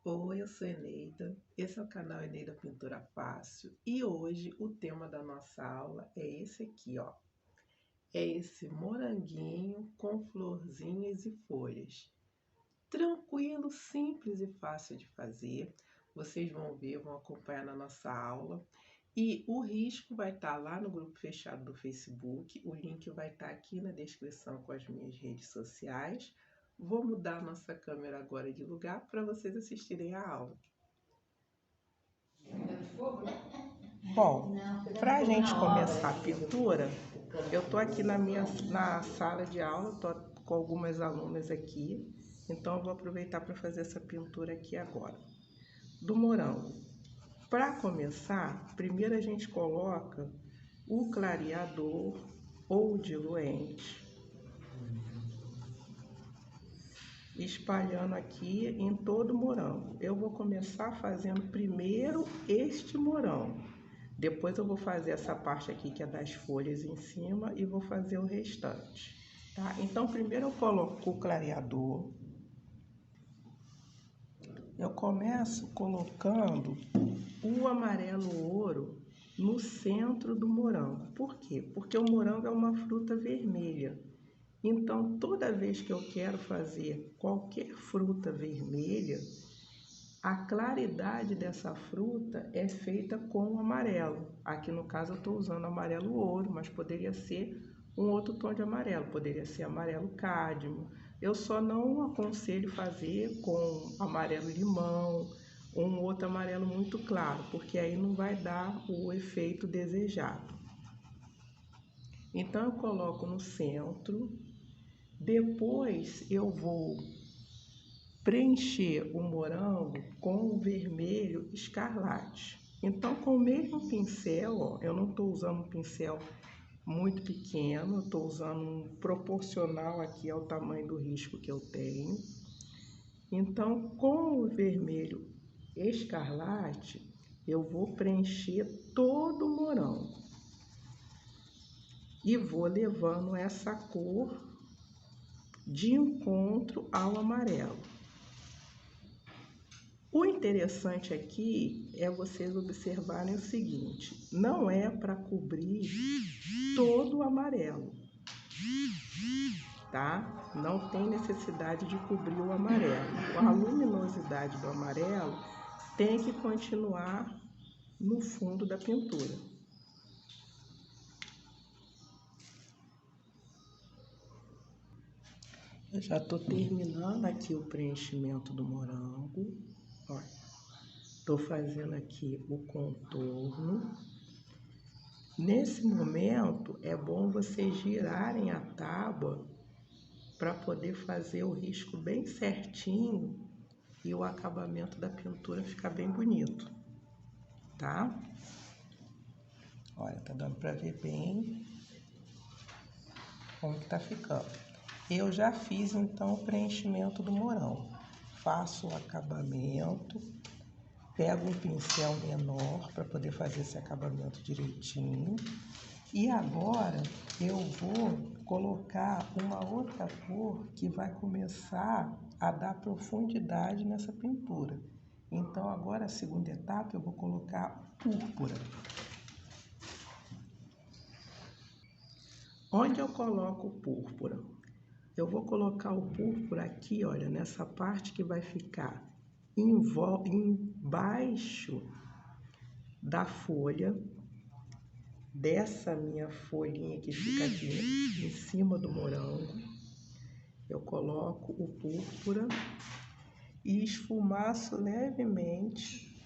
Oi, eu sou Eneida, esse é o canal Eneida Pintura Fácil e hoje o tema da nossa aula é esse aqui, ó. É esse moranguinho com florzinhas e folhas. Tranquilo, simples e fácil de fazer. Vocês vão ver, vão acompanhar na nossa aula. E o risco vai estar lá no grupo fechado do Facebook, o link vai estar aqui na descrição com as minhas redes sociais. Vou mudar a nossa câmera agora de lugar para vocês assistirem a aula. Bom, para a gente começar a pintura, eu tô aqui na sala de aula, tô com algumas alunas aqui, então eu vou aproveitar para fazer essa pintura aqui agora. Do morango. Para começar, primeiro a gente coloca o clareador ou diluente, espalhando aqui em todo o morango. Eu vou começar fazendo primeiro este morango. Depois eu vou fazer essa parte aqui que é das folhas em cima e vou fazer o restante, tá? Então primeiro eu coloco o clareador. Eu começo colocando o amarelo ouro no centro do morango. Por quê? Porque o morango é uma fruta vermelha. Então toda vez que eu quero fazer qualquer fruta vermelha, a claridade dessa fruta é feita com o amarelo. Aqui no caso eu estou usando amarelo ouro, mas poderia ser um outro tom de amarelo, poderia ser amarelo cádmio. Eu só não aconselho fazer com amarelo limão, um outro amarelo muito claro, porque aí não vai dar o efeito desejado. Então eu coloco no centro, depois eu vou preencher o morango com o vermelho escarlate. Então, com o mesmo pincel, ó, eu não estou usando um pincel muito pequeno, eu estou usando um proporcional aqui ao tamanho do risco que eu tenho. Então, com o vermelho escarlate, eu vou preencher todo o morango e vou levando essa cor de encontro ao amarelo. O interessante aqui é vocês observarem o seguinte, não é para cobrir todo o amarelo, tá? Não tem necessidade de cobrir o amarelo. A luminosidade do amarelo tem que continuar no fundo da pintura. Eu já estou terminando aqui o preenchimento do morango. Olha, estou fazendo aqui o contorno. Nesse momento, é bom vocês girarem a tábua para poder fazer o risco bem certinho e o acabamento da pintura ficar bem bonito, tá? Olha, tá dando para ver bem como que tá ficando. Eu já fiz, então, o preenchimento do morango. Faço o acabamento, pego um pincel menor para poder fazer esse acabamento direitinho. E agora eu vou colocar uma outra cor que vai começar a dar profundidade nessa pintura. Então agora a segunda etapa eu vou colocar púrpura. Onde eu coloco o púrpura? Eu vou colocar o púrpura aqui, olha, nessa parte que vai ficar embaixo da folha, dessa minha folhinha que fica aqui em cima do morango. Eu coloco o púrpura e esfumaço levemente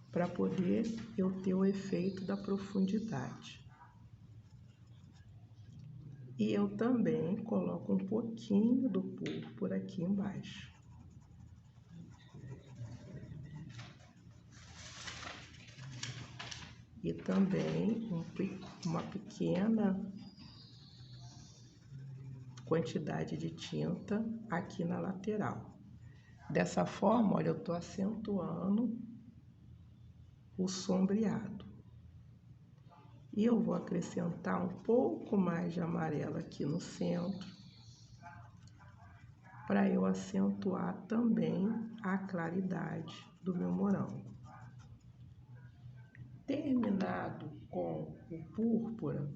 para poder eu ter o efeito da profundidade. E eu também coloco um pouquinho do púrpura aqui embaixo. E também uma pequena quantidade de tinta aqui na lateral. Dessa forma, olha, eu estou acentuando o sombreado. E eu vou acrescentar um pouco mais de amarelo aqui no centro. para eu acentuar também a claridade do meu morango. Terminado com o púrpura,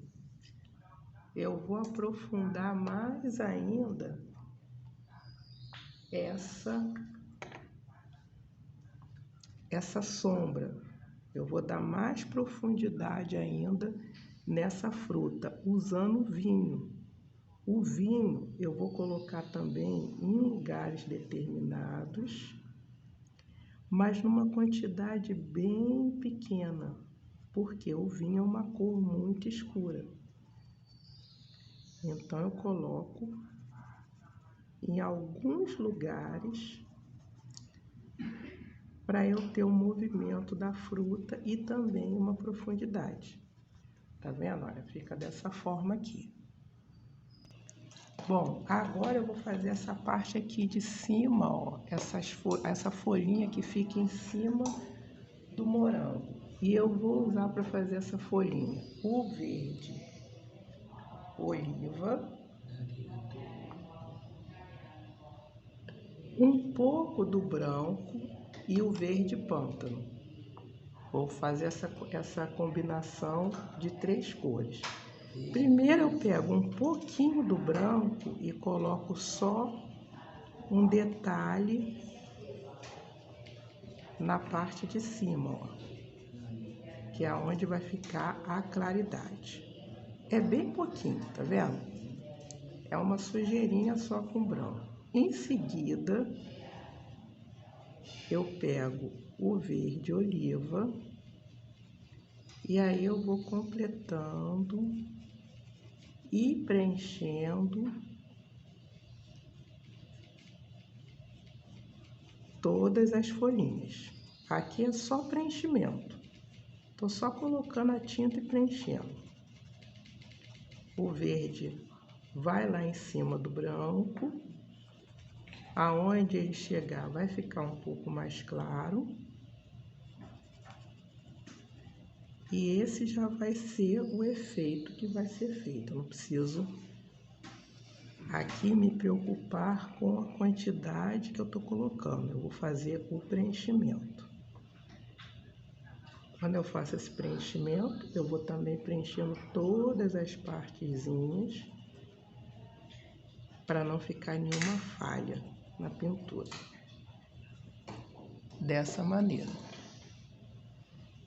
eu vou aprofundar mais ainda essa sombra. Eu vou dar mais profundidade ainda nessa fruta, usando vinho. O vinho eu vou colocar também em lugares determinados, mas numa quantidade bem pequena, porque o vinho é uma cor muito escura. Então eu coloco em alguns lugares para eu ter o movimento da fruta e também uma profundidade. Tá vendo? Olha, fica dessa forma aqui. Bom, agora eu vou fazer essa parte aqui de cima, ó, essa folhinha que fica em cima do morango. E eu vou usar para fazer essa folhinha o verde oliva, um pouco do branco e o verde pântano. Vou fazer essa combinação de 3 cores. Primeiro eu pego um pouquinho do branco e coloco só um detalhe na parte de cima, ó, que é onde vai ficar a claridade. É bem pouquinho, tá vendo? É uma sujeirinha só com branco. Em seguida, eu pego o verde oliva e aí eu vou completando e preenchendo todas as folhinhas. Aqui é só preenchimento. Tô só colocando a tinta e preenchendo. O verde vai lá em cima do branco. Aonde ele chegar vai ficar um pouco mais claro. E esse já vai ser o efeito que vai ser feito. Eu não preciso aqui me preocupar com a quantidade que eu tô colocando. Eu vou fazer o preenchimento. Quando eu faço esse preenchimento, eu vou também preenchendo todas as partezinhas para não ficar nenhuma falha na pintura. Dessa maneira.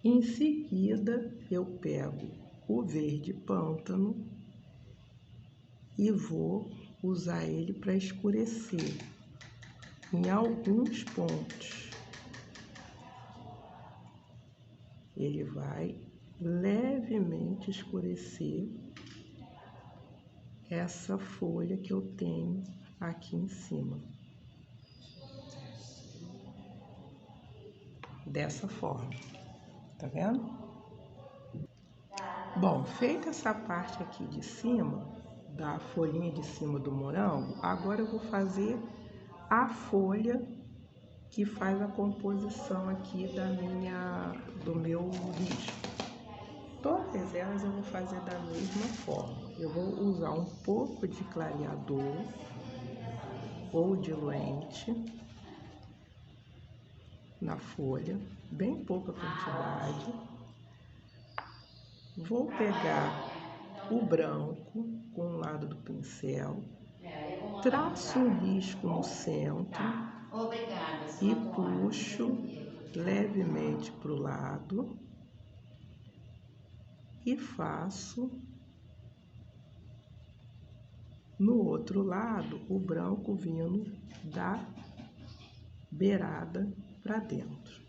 Em seguida, eu pego o verde pântano e vou usar ele para escurecer em alguns pontos. Ele vai levemente escurecer essa folha que eu tenho aqui em cima. Dessa forma. Tá vendo? Bom, feita essa parte aqui de cima, da folhinha de cima do morango, agora eu vou fazer a folha que faz a composição aqui do meu risco. Todas elas eu vou fazer da mesma forma. Eu vou usar um pouco de clareador ou diluente na folha, bem pouca quantidade. Vou pegar o branco com um lado do pincel, traço um risco no centro e puxo levemente para o lado e faço no outro lado o branco vindo da beirada para dentro.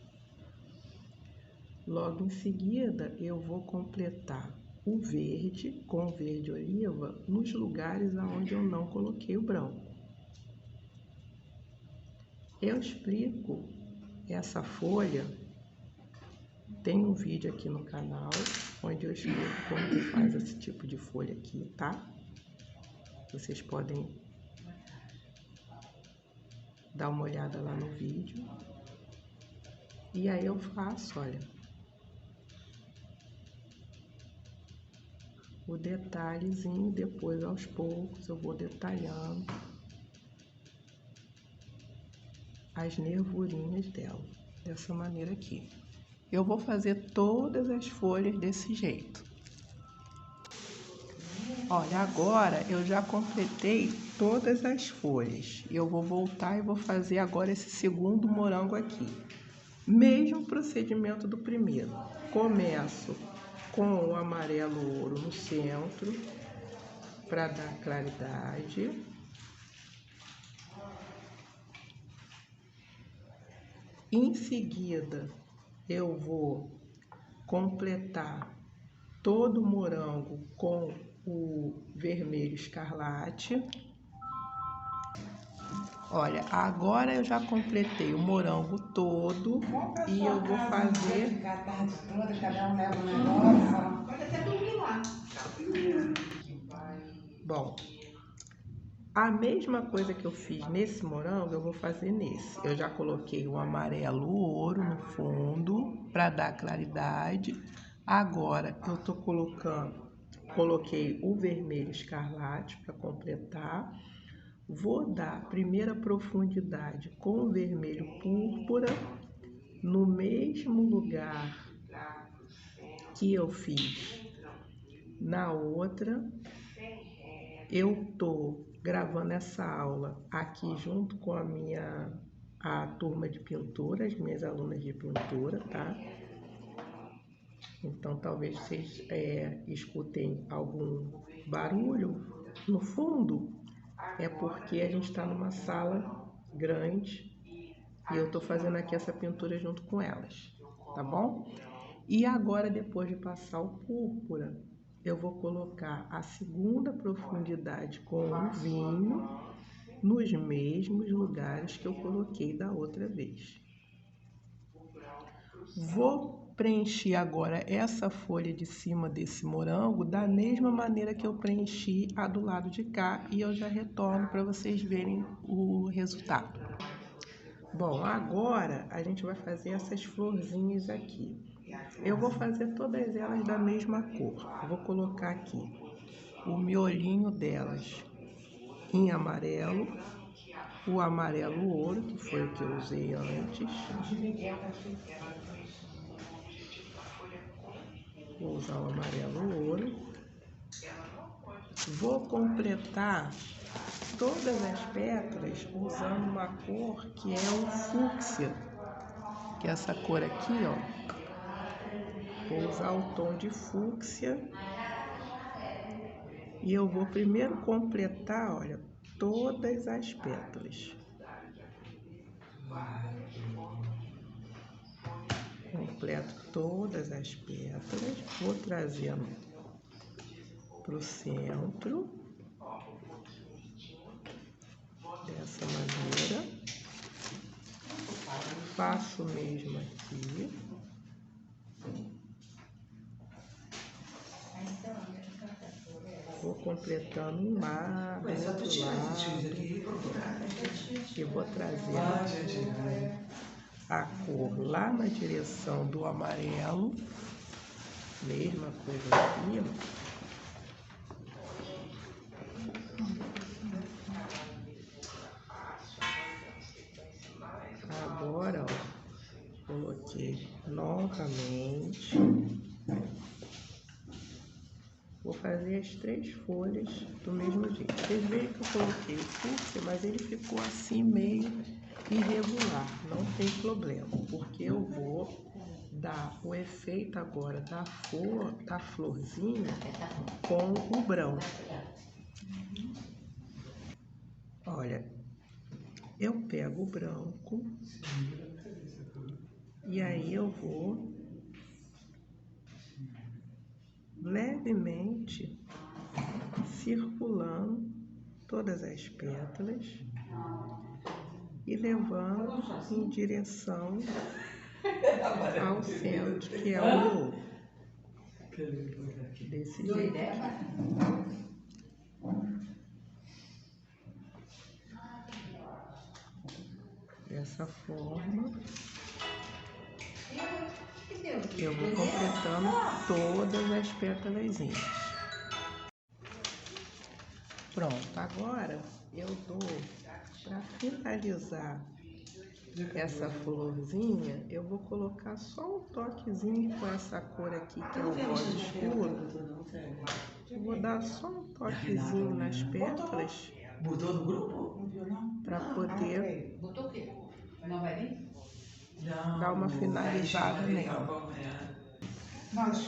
Logo em seguida, eu vou completar o verde com o verde oliva nos lugares onde eu não coloquei o branco. Eu explico essa folha, tem um vídeo aqui no canal onde eu explico como que faz esse tipo de folha aqui, tá? Vocês podem dar uma olhada lá no vídeo. E aí eu faço, olha, o detalhezinho, depois aos poucos eu vou detalhando as nervurinhas dela, dessa maneira aqui. Eu vou fazer todas as folhas desse jeito. Olha, agora eu já completei todas as folhas. Eu vou voltar e vou fazer agora esse segundo morango aqui. Mesmo procedimento do primeiro. Começo com o amarelo ouro no centro, para dar claridade. Em seguida, eu vou completar todo o morango com o vermelho escarlate. Olha, agora eu já completei o morango todo e eu vou fazer... Ficar a tarde toda, cada um leva um negócio. Pode até dormir lá. Bom, a mesma coisa que eu fiz nesse morango, eu vou fazer nesse. Eu já coloquei o amarelo ouro no fundo para dar claridade. Agora eu tô coloquei o vermelho escarlate para completar. Vou dar a primeira profundidade com o vermelho púrpura no mesmo lugar que eu fiz na outra. Eu tô gravando essa aula aqui junto com a turma de pintura, as minhas alunas de pintura, tá? Então talvez vocês escutem algum barulho no fundo. É porque a gente está numa sala grande e eu tô fazendo aqui essa pintura junto com elas, tá bom? E agora, depois de passar o púrpura, eu vou colocar a segunda profundidade com o vinho nos mesmos lugares que eu coloquei da outra vez. Vou preencher agora essa folha de cima desse morango da mesma maneira que eu preenchi a do lado de cá e eu já retorno para vocês verem o resultado. Bom, agora a gente vai fazer essas florzinhas aqui. Eu vou fazer todas elas da mesma cor. Eu vou colocar aqui o miolinho delas em amarelo, o amarelo ouro, que foi o que eu usei antes. Vou usar o amarelo ouro. Vou completar todas as pétalas usando uma cor que é o fúcsia, que é essa cor aqui, ó. Vou usar o tom de fúcsia. E eu vou primeiro completar, olha, todas as pétalas. Completo todas as pétalas, vou trazendo para o centro, dessa maneira. Faço o mesmo aqui. Vou completando um lado, outro lado. E vou trazendo a cor lá na direção do amarelo. Mesma coisa aqui. Agora, ó, coloquei novamente. Vou fazer as 3 folhas do mesmo jeito. Vocês veem que eu coloquei o fúcsia, mas ele ficou assim meio irregular. Não tem problema, porque eu vou dar o efeito agora da florzinha com o branco. Olha, eu pego o branco e aí eu vou levemente circulando todas as pétalas e levando em direção ao centro, que é o meu, desse jeito aqui. Dessa forma, eu vou completando todas as pétalas. Pronto, agora eu dou, para finalizar essa florzinha, eu vou colocar só um toquezinho com essa cor aqui, que é o rosa escuro. Eu vou dar só um toquezinho nas pétalas. Botou no grupo? Não viu, não? Para poder Botou o quê? Não vai vir? Dar uma finalizada nela.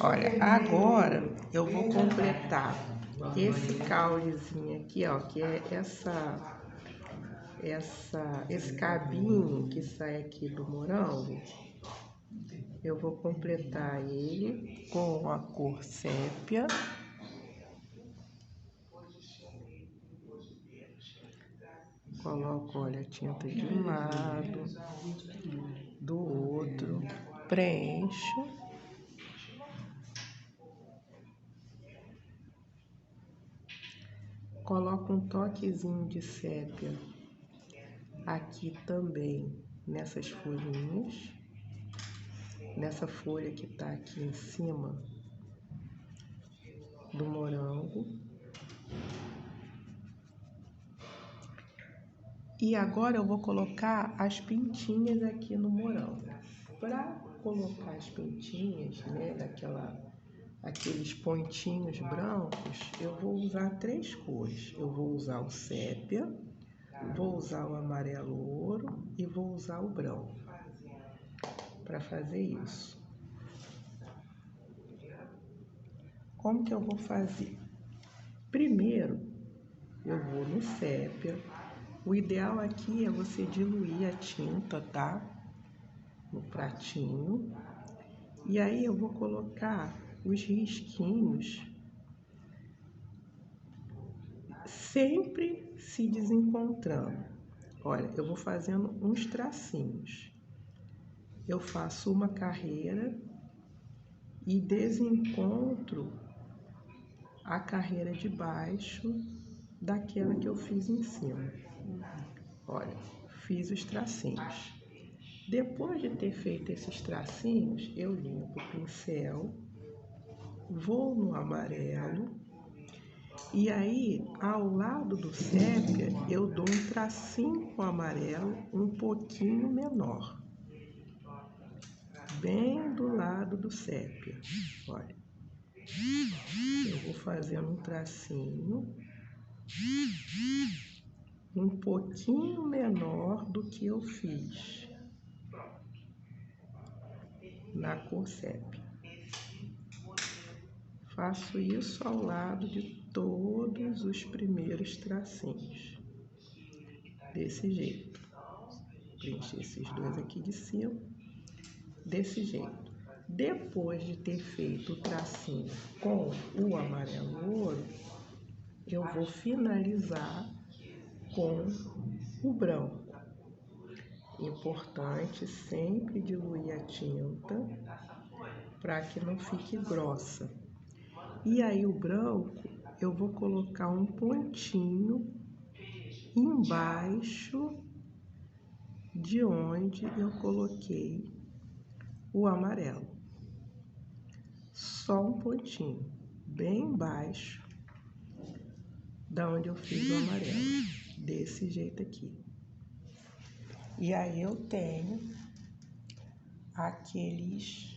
Olha, agora eu vou completar esse caulezinho aqui, ó, que é esse cabinho que sai aqui do morango. Eu vou completar ele com a cor sépia. Coloco, olha, a tinta de um lado, do outro, preencho. Coloco um toquezinho de sépia aqui também nessas folhinhas, nessa folha que tá aqui em cima do morango. E agora eu vou colocar as pintinhas aqui no morango. Para colocar as pintinhas, né, aqueles pontinhos brancos, eu vou usar 3 cores. Eu vou usar o sépia, vou usar o amarelo ouro e vou usar o branco para fazer isso. Como que eu vou fazer? Primeiro, eu vou no sépia. O ideal aqui é você diluir a tinta, tá? No pratinho. E aí eu vou colocar os risquinhos, sempre se desencontrando. Olha, eu vou fazendo uns tracinhos. Eu faço uma carreira e desencontro a carreira de baixo daquela que eu fiz em cima. Olha, fiz os tracinhos. Depois de ter feito esses tracinhos, eu limpo o pincel, vou no amarelo e aí, ao lado do sépia, eu dou um tracinho com amarelo um pouquinho menor, bem do lado do sépia. Olha, eu vou fazendo um tracinho um pouquinho menor do que eu fiz na cor sépia. Faço isso ao lado de todos os primeiros tracinhos, desse jeito. Preenchi esses dois aqui de cima, desse jeito. Depois de ter feito o tracinho com o amarelo ouro, eu vou finalizar com o branco. Importante sempre diluir a tinta para que não fique grossa. E aí o branco eu vou colocar um pontinho embaixo de onde eu coloquei o amarelo. Só um pontinho, bem embaixo da onde eu fiz o amarelo, desse jeito aqui. E aí eu tenho aqueles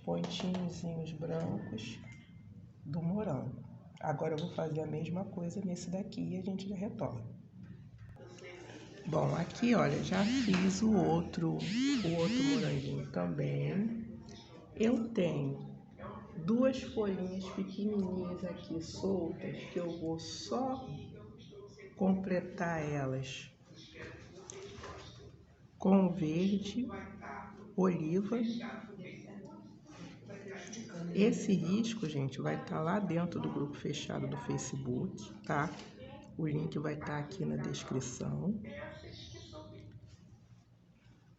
pontinhos brancos do morango. Agora eu vou fazer a mesma coisa nesse daqui e a gente já retorna. Bom, aqui olha, já fiz o outro moranguinho também. Eu tenho 2 folhinhas pequenininhas aqui soltas que eu vou só completar elas com verde oliva. Esse risco, gente, vai estar lá dentro do grupo fechado do Facebook, tá? O link vai estar aqui na descrição.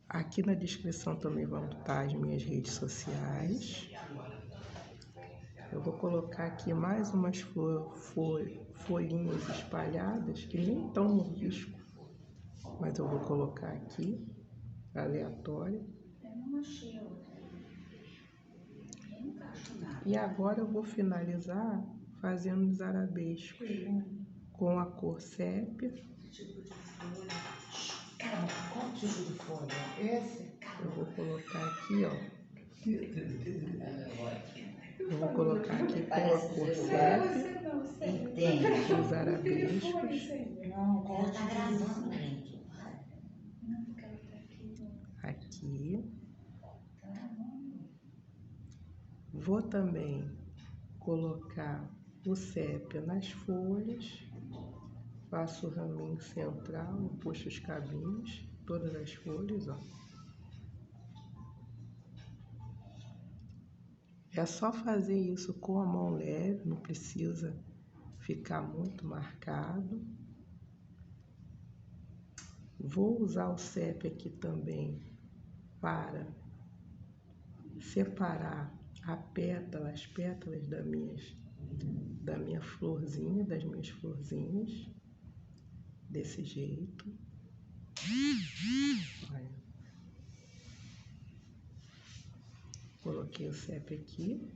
Aqui na descrição também vão estar as minhas redes sociais. Eu vou colocar aqui mais umas folhinhas espalhadas que nem estão no risco, mas eu vou colocar aqui, aleatório. E agora eu vou finalizar fazendo os arabescos com a cor sépia. tipo de folha? Esse? Eu vou colocar aqui, ó. Eu vou colocar aqui com a cor sépia, os arabescos. Não, ela tá gravando, gente. Aqui. Vou também colocar o sépia nas folhas. Faço o raminho central, puxo os cabinhos, todas as folhas, ó. É só fazer isso com a mão leve, não precisa ficar muito marcado. Vou usar o sépia aqui também para separar as pétalas da minha florzinha, das minhas florzinhas, desse jeito. Olha. Coloquei o sépia aqui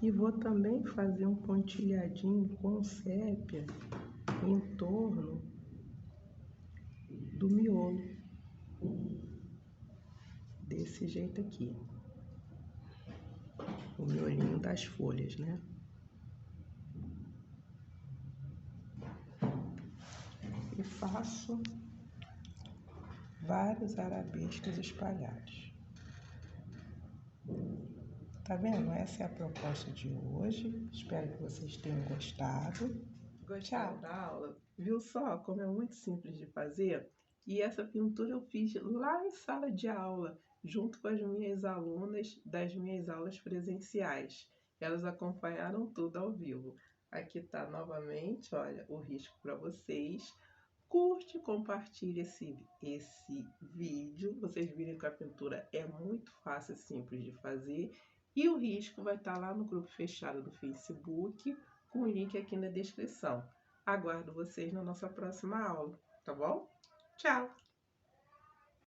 e vou também fazer um pontilhadinho com sépia em torno do miolo, desse jeito aqui, o miolinho das folhas, né? E faço vários arabescos espalhados. Tá vendo? Essa é a proposta de hoje. Espero que vocês tenham gostado. Gostaram da aula? Viu só como é muito simples de fazer? E essa pintura eu fiz lá em sala de aula, junto com as minhas alunas das minhas aulas presenciais. Elas acompanharam tudo ao vivo. Aqui tá novamente, olha, o risco para vocês. Curte, compartilhe esse vídeo. Vocês viram que a pintura é muito fácil e simples de fazer. E o risco vai estar lá no grupo fechado do Facebook, com o link aqui na descrição. Aguardo vocês na nossa próxima aula, tá bom? Tchau!